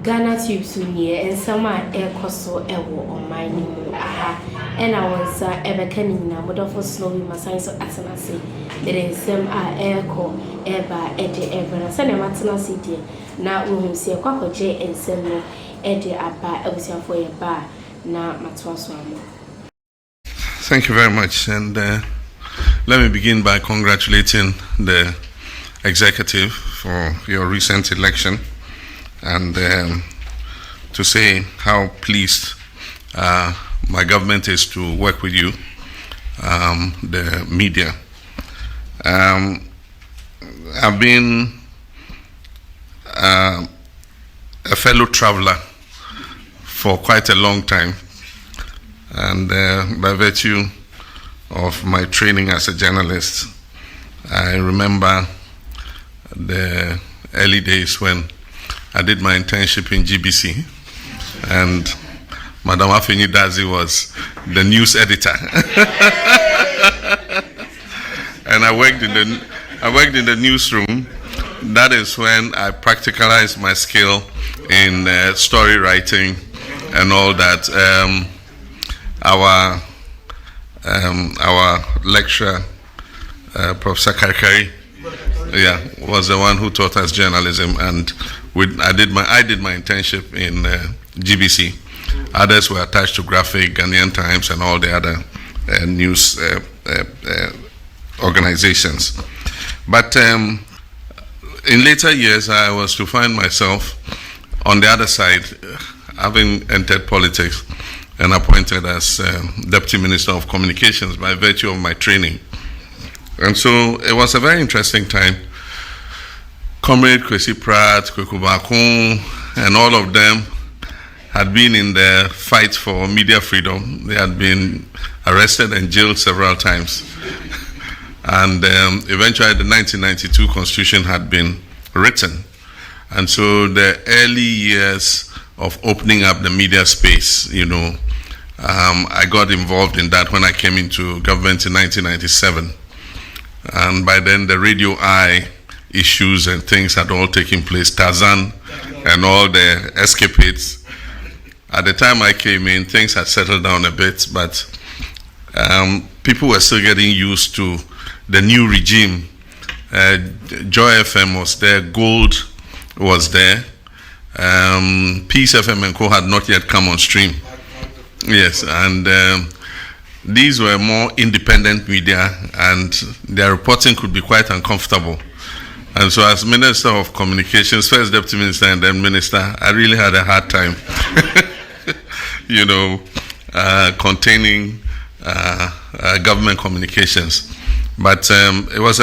Ghanatube sunye and some air coso ewo on my new aha and I was canning na model snowy my science of atanasi. There is some air co eba ede ever send a maternal city. Now we see a quack j and send no ede aba ebusia for a bar na matwaswamo. Thank you very much, and let me begin by congratulating the executive for your recent election. And to say how pleased my government is to work with you, the media. I've been a fellow traveler for quite a long time, and by virtue of my training as a journalist, I remember the early days when I did my internship in GBC, and Madam Afeni Dazi was the news editor. And I worked in the newsroom. That is when I practicalized my skill in story writing and all that. Our lecturer, Professor Karkari, was the one who taught us journalism, and I did my internship in GBC. Others were attached to Graphic, Ghanaian Times, and all the other news organizations. But in later years, I was to find myself on the other side, having entered politics and appointed as Deputy Minister of Communications by virtue of my training. And so it was a very interesting time. Comrade Kwesi Pratt, Kweku Bakun, and all of them had been in the fight for media freedom. They had been arrested and jailed several times. And eventually the 1992 Constitution had been written. And so the early years of opening up the media space, I got involved in that when I came into government in 1997. And by then the Radio Eye issues and things had all taken place, Tarzan and all the escapades. At the time I came in, things had settled down a bit, but people were still getting used to the new regime. Joy FM was there, Gold was there, Peace FM and Co had not yet come on stream. Yes, and these were more independent media, and their reporting could be quite uncomfortable. And so as Minister of Communications, first Deputy Minister and then Minister, I really had a hard time, containing government communications. But it was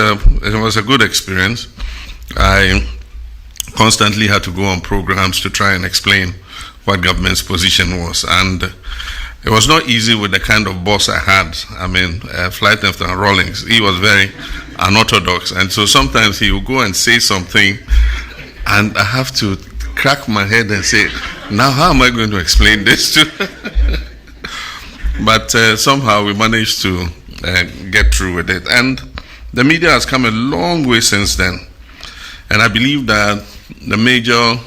a good experience. I constantly had to go on programs to try and explain what government's position was. And it was not easy with the kind of boss I had. I mean, Flight After Rawlings, he was very unorthodox. And so sometimes he would go and say something, and I have to crack my head and say, now how am I going to explain this to? But somehow we managed to get through with it. And the media has come a long way since then. And I believe that the major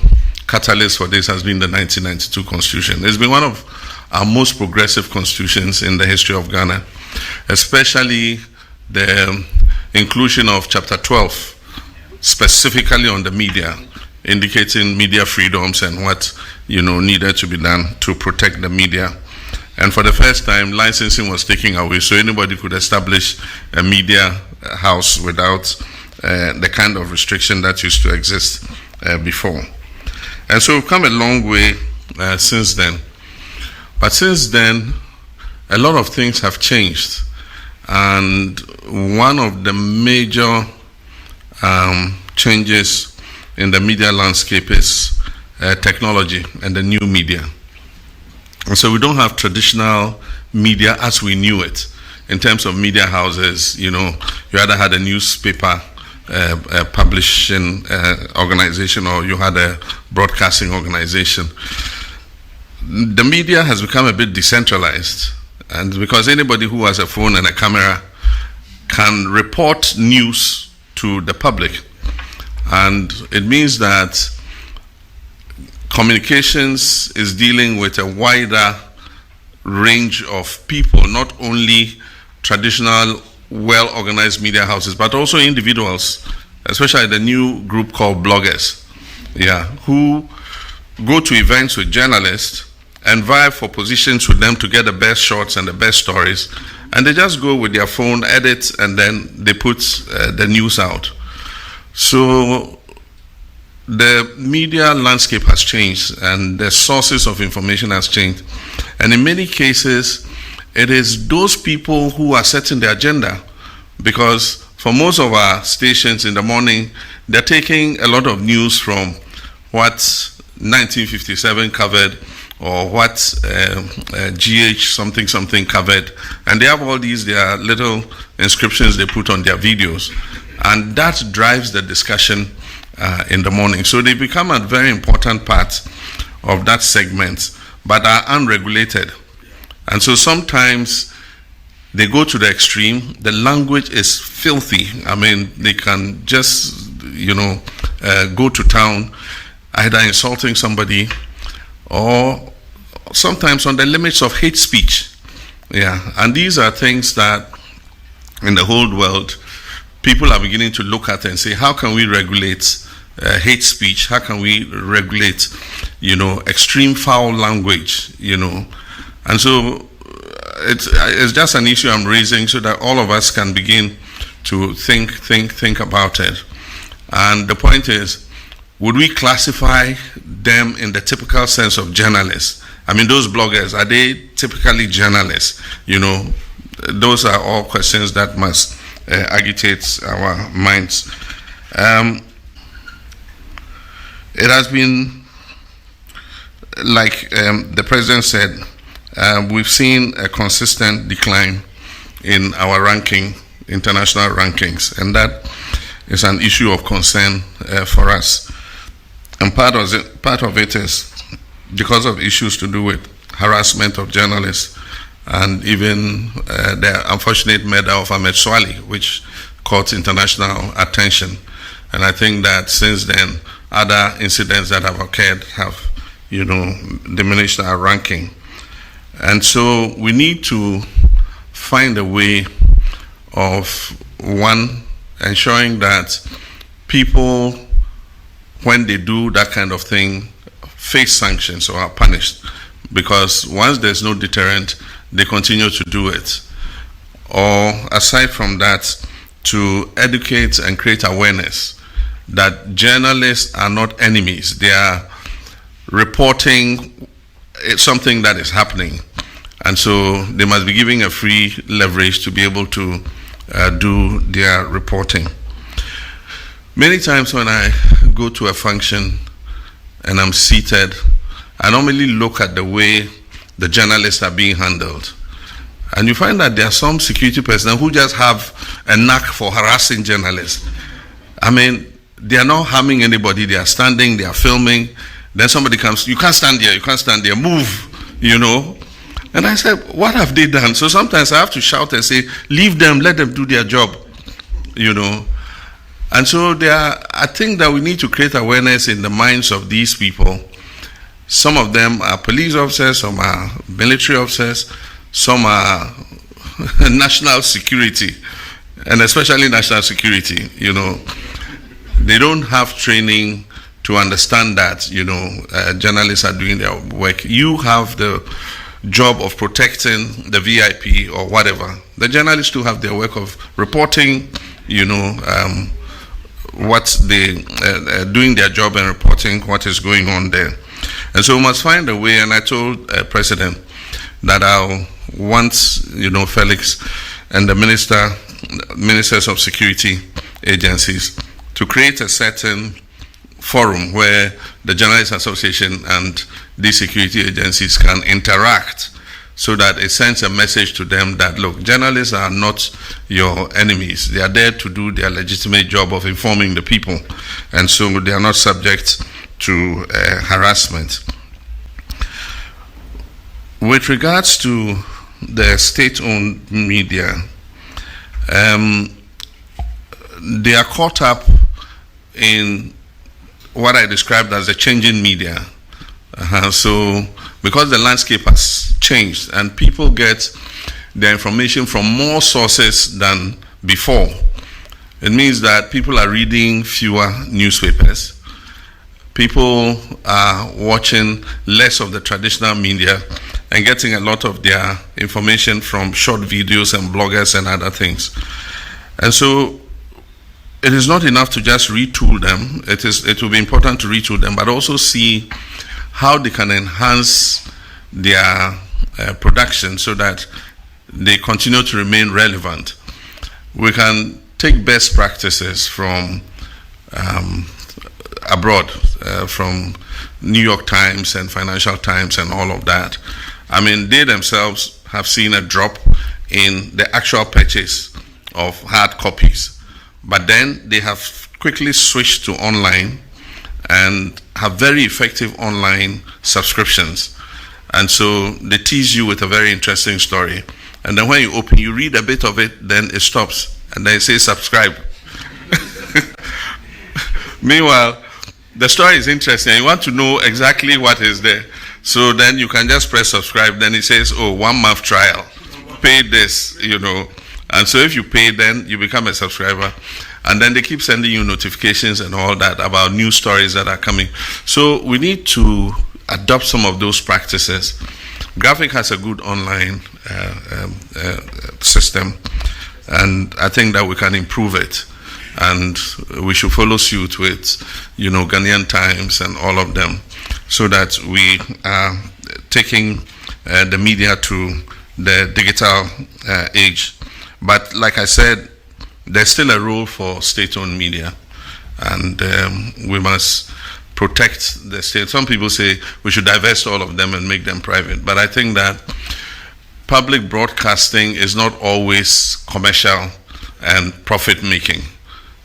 catalyst for this has been the 1992 Constitution. It's been one of our most progressive constitutions in the history of Ghana, especially the inclusion of Chapter 12, specifically on the media, indicating media freedoms and what needed to be done to protect the media. And for the first time, licensing was taken away, so anybody could establish a media house without the kind of restriction that used to exist before. And so we've come a long way since then. But since then, a lot of things have changed. And one of the major changes in the media landscape is technology and the new media. And so we don't have traditional media as we knew it. In terms of media houses, you either had a newspaper publishing organization, or you had a broadcasting organization. The media has become a bit decentralized, and because anybody who has a phone and a camera can report news to the public. And it means that communications is dealing with a wider range of people, not only traditional, well-organized media houses, but also individuals, especially the new group called bloggers, who go to events with journalists and vie for positions with them to get the best shots and the best stories, and they just go with their phone, edit, and then they put the news out. So the media landscape has changed and the sources of information has changed. And in many cases, it is those people who are setting the agenda, because for most of our stations in the morning, they're taking a lot of news from what 1957 covered or what GH something covered, and they have all these their little inscriptions they put on their videos, and that drives the discussion in the morning. So they become a very important part of that segment, but are unregulated. And so sometimes they go to the extreme. The language is filthy. I mean, they can just, go to town, either insulting somebody or sometimes on the limits of hate speech. And these are things that in the whole world, people are beginning to look at and say, how can we regulate hate speech? How can we regulate, extreme foul language, And so it's just an issue I'm raising so that all of us can begin to think about it. And the point is, would we classify them in the typical sense of journalists? I mean, those bloggers, are they typically journalists? Those are all questions that must agitate our minds. It has been, like the president said, we've seen a consistent decline in our international rankings, and that is an issue of concern for us. And part of it is because of issues to do with harassment of journalists, and even the unfortunate murder of Ahmed Swali, which caught international attention. And I think that since then, other incidents that have occurred have, diminished our ranking. And so we need to find a way of, one, ensuring that people, when they do that kind of thing, face sanctions or are punished. Because once there's no deterrent, they continue to do it. Or aside from that, to educate and create awareness that journalists are not enemies. They are reporting something that is happening. And so they must be given a free leverage to be able to do their reporting. Many times when I go to a function and I'm seated, I normally look at the way the journalists are being handled. And you find that there are some security personnel who just have a knack for harassing journalists. I mean, they are not harming anybody. They are standing, they are filming. Then somebody comes, you can't stand here, move, And I said, what have they done? So sometimes I have to shout and say, leave them, let them do their job, And so I think that we need to create awareness in the minds of these people. Some of them are police officers, some are military officers, some are national security, and especially national security, They don't have training to understand that, journalists are doing their work. You have the job of protecting the VIP or whatever. The journalists too have their work of reporting, what they doing their job and reporting what is going on there. And so we must find a way, and I told President that I'll want, Felix and the ministers of security agencies to create a certain forum where the Journalists Association and these security agencies can interact, so that it sends a message to them that, look, journalists are not your enemies. They are there to do their legitimate job of informing the people, and so they are not subject to harassment. With regards to the state-owned media, they are caught up in what I described as the changing media, So, because the landscape has changed and people get their information from more sources than before, it means that people are reading fewer newspapers. People are watching less of the traditional media and getting a lot of their information from short videos and bloggers and other things. And so it is not enough to just retool them. It will be important to retool them, but also see how they can enhance their production so that they continue to remain relevant. We can take best practices from abroad, from New York Times and Financial Times and all of that. I mean, they themselves have seen a drop in the actual purchase of hard copies, but then they have quickly switched to online and have very effective online subscriptions. And so they tease you with a very interesting story, and then when you open, you read a bit of it, then it stops, and then it says subscribe. Meanwhile, the story is interesting. You want to know exactly what is there. So then you can just press subscribe. Then it says, oh, 1 month trial. Pay this, And so if you pay, then you become a subscriber. And then they keep sending you notifications and all that about new stories that are coming. So we need to adopt some of those practices. Graphic has a good online system. And I think that we can improve it. And we should follow suit with, Ghanaian Times and all of them, so that we are taking the media to the digital age. But like I said, there's still a role for state-owned media, and we must protect the state. Some people say we should divest all of them and make them private, but I think that public broadcasting is not always commercial and profit-making.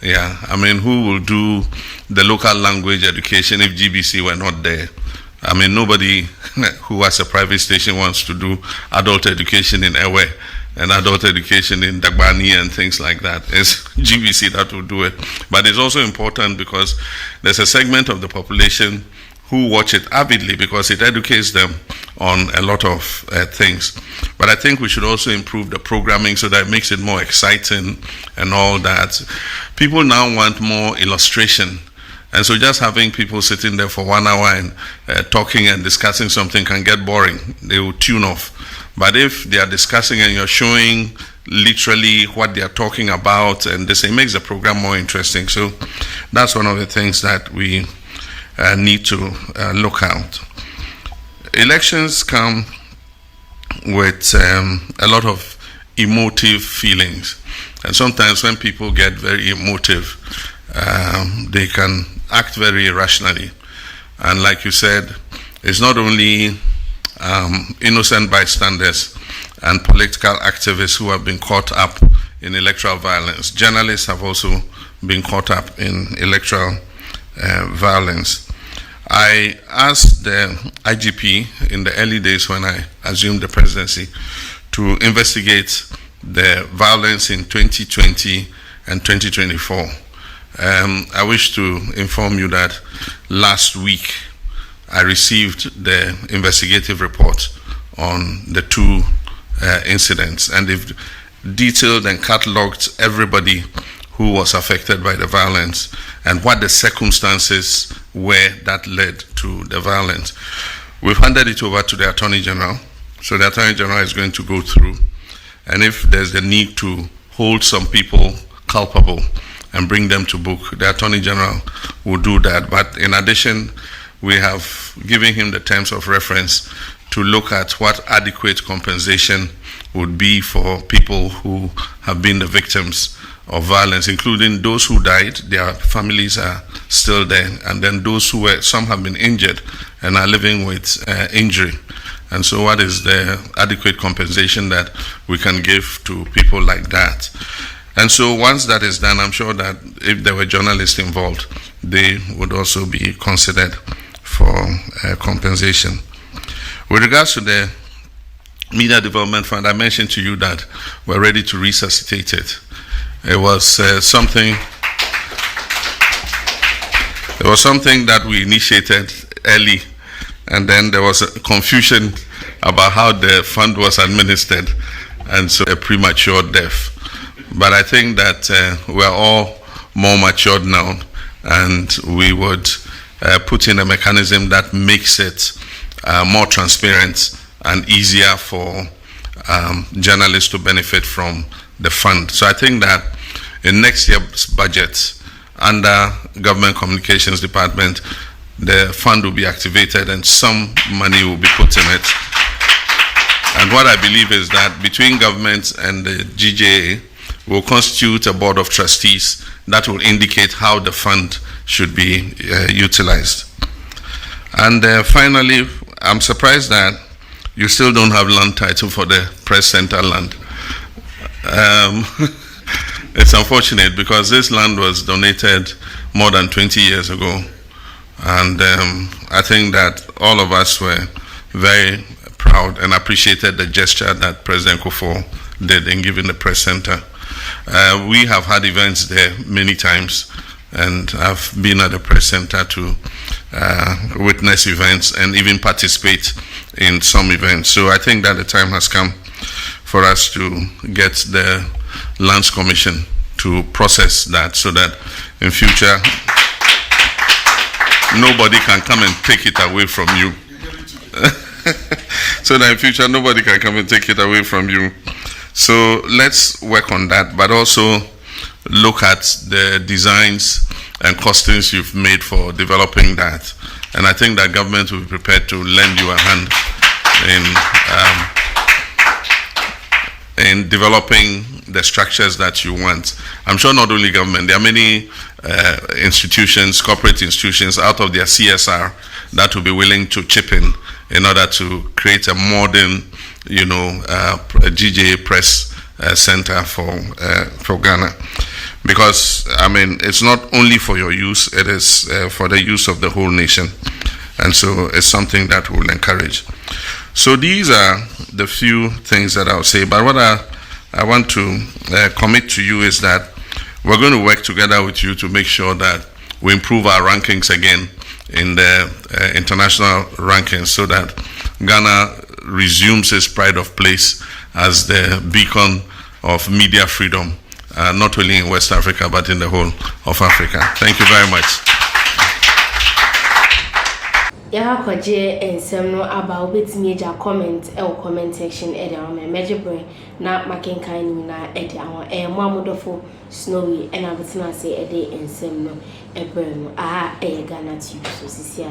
Yeah, I mean, who will do the local language education if GBC were not there? I mean, nobody who has a private station wants to do adult education in Ewe and adult education in Dagbani and things like that. It's GBC that will do it. But it's also important because there's a segment of the population who watch it avidly because it educates them on a lot of things. But I think we should also improve the programming so that it makes it more exciting and all that. People now want more illustration. And so just having people sitting there for 1 hour and talking and discussing something can get boring. They will tune off. But if they are discussing and you're showing literally what they are talking about, and this, it makes the program more interesting. So that's one of the things that we need to look at. Elections come with a lot of emotive feelings, and sometimes when people get very emotive, they can act very irrationally. And like you said, it's not only innocent bystanders and political activists who have been caught up in electoral violence. Journalists have also been caught up in electoral violence. I asked the IGP in the early days when I assumed the presidency to investigate the violence in 2020 and 2024. I wish to inform you that last week I received the investigative report on the two incidents, and they've detailed and cataloged everybody who was affected by the violence and what the circumstances were that led to the violence. We've handed it over to the Attorney General, so the Attorney General is going to go through, and if there's the need to hold some people culpable and bring them to book, the Attorney General will do that. But in addition, we have given him the terms of reference to look at what adequate compensation would be for people who have been the victims of violence, including those who died. Their families are still there, and then those who were, some have been injured and are living with injury. And so what is the adequate compensation that we can give to people like that? And so once that is done, I'm sure that if there were journalists involved, they would also be considered for compensation. With regards to the Media Development Fund, I mentioned to you that we're ready to resuscitate it. It was something that we initiated early and then there was a confusion about how the fund was administered, and so a premature death. But I think that we're all more matured now, and we would put in a mechanism that makes it more transparent and easier for journalists to benefit from the fund. So I think that in next year's budget, under Government Communications Department, the fund will be activated and some money will be put in it. And what I believe is that between government and the GJA, will constitute a board of trustees that will indicate how the fund should be utilized. And finally, I'm surprised that you still don't have land title for the press center land. It's unfortunate because this land was donated more than 20 years ago. And I think that all of us were very proud and appreciated the gesture that President Kufuor did in giving the press center. We have had events there many times, and I've been at the press center to witness events and even participate in some events. So I think that the time has come for us to get the Lands Commission to process that so that in future nobody can come and take it away from you. So that in future nobody can come and take it away from you. So let's work on that, but also look at the designs and costings you've made for developing that. And I think that government will be prepared to lend you a hand in developing the structures that you want. I'm sure not only government, there are many institutions, corporate institutions out of their CSR that will be willing to chip in order to create a modern, GJA press center for Ghana. Because, I mean, it's not only for your use, it is for the use of the whole nation. And so it's something that we'll encourage. So these are the few things that I'll say. But what I want to commit to you is that we're going to work together with you to make sure that we improve our rankings again in the international rankings so that Ghana resumes its pride of place as the beacon of media freedom, not only in West Africa, but in the whole of Africa. Thank you very much. ՀOCKS and some no about with major comment or comment section on major brain, not making kind na our model snowy and I would not say a day and some no a burn. Ghanatube, so see,